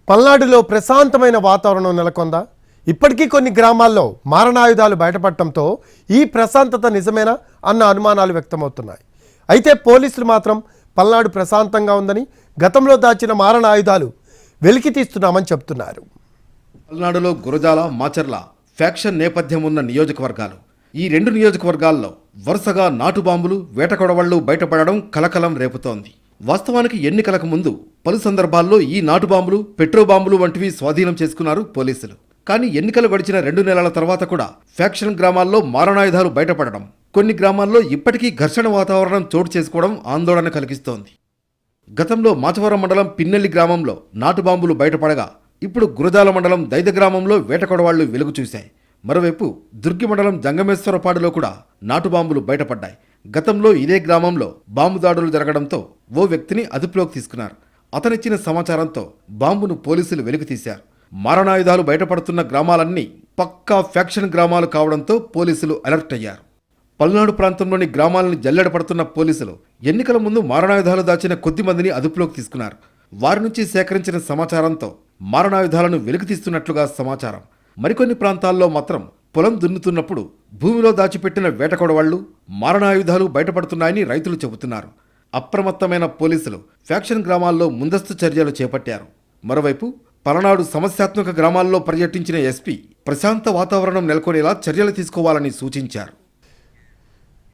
పల్నాడులో ప్రశాంతమైన వాతావరణం నెలకొందా? ఇప్పటికీ కొన్ని గ్రామాల్లో మారణాయుధాలు బయటపడటంతో ఈ ప్రశాంతత నిజమేనా అన్న అనుమానాలు వ్యక్తమవుతున్నాయి. అయితే పోలీసులు మాత్రం పల్నాడు ప్రశాంతంగా ఉందని, గతంలో దాచిన మారణాయుధాలు వెలికి తీస్తున్నామని చెప్తున్నారు. పల్నాడులో గురజాల, మాచర్ల ఫ్యాక్షన్ నేపథ్యం ఉన్న నియోజకవర్గాలు. ఈ రెండు నియోజకవర్గాల్లో వరుసగా నాటు బాంబులు, వేటకొడవళ్లు బయటపడడం కలకలం రేపుతోంది. వాస్తవానికి ఎన్నికలకు ముందు పలు సందర్భాల్లో ఈ నాటు బాంబులు, పెట్రో బాంబులు వంటివి స్వాధీనం చేసుకున్నారు పోలీసులు. కానీ ఎన్నికలు గడిచిన 2 నెలల తర్వాత కూడా ఫ్యాక్షన్ గ్రామాల్లో మారణాయుధాలు బయటపడడం, కొన్ని గ్రామాల్లో ఇప్పటికీ ఘర్షణ వాతావరణం చోటు చేసుకోవడం ఆందోళన కలిగిస్తోంది. గతంలో మాచవరం మండలం పిన్నెల్లి గ్రామంలో నాటు బాంబులు బయటపడగా, ఇప్పుడు గురజాల మండలం దైద గ్రామంలో వేటకొడవాళ్లు వెలుగు చూశాయి. మరోవైపు దుర్గి మండలం జంగమేశ్వరపాడులో కూడా నాటు బాంబులు బయటపడ్డాయి. గతంలో ఇదే గ్రామంలో బాంబు దాడులు జరగడంతో ఓ వ్యక్తిని అదుపులోకి తీసుకున్నారు. అతనిచ్చిన సమాచారంతో బాంబును పోలీసులు వెలికితీశారు. మారణాయుధాలు బయటపడుతున్న గ్రామాలన్నీ పక్కా ఫ్యాక్షన్ గ్రామాలు కావడంతో పోలీసులు అలర్ట్ అయ్యారు. పల్నాడు ప్రాంతంలోని గ్రామాలను జల్లెడపడుతున్న పోలీసులు ఎన్నికల ముందు మారణాయుధాలు దాచిన కొద్ది మందిని అదుపులోకి తీసుకున్నారు. వారి నుంచి సేకరించిన సమాచారంతో మారణాయుధాలను వెలికితీస్తున్నట్లుగా సమాచారం. మరికొన్ని ప్రాంతాల్లో మాత్రం పొలం దున్నుతున్నప్పుడు భూమిలో దాచిపెట్టిన వేటకొడవాళ్లు, మారణాయుధాలు బయటపడుతున్నాయని రైతులు చెబుతున్నారు. అప్రమత్తమైన పోలీసులు ఫ్యాక్షన్ గ్రామాల్లో ముందస్తు చర్యలు చేపట్టారు. మరోవైపు పల్నాడు సమస్యాత్మక గ్రామాల్లో పర్యటించిన ఎస్పీ ప్రశాంత వాతావరణం నెలకొనేలా చర్యలు తీసుకోవాలని సూచించారు.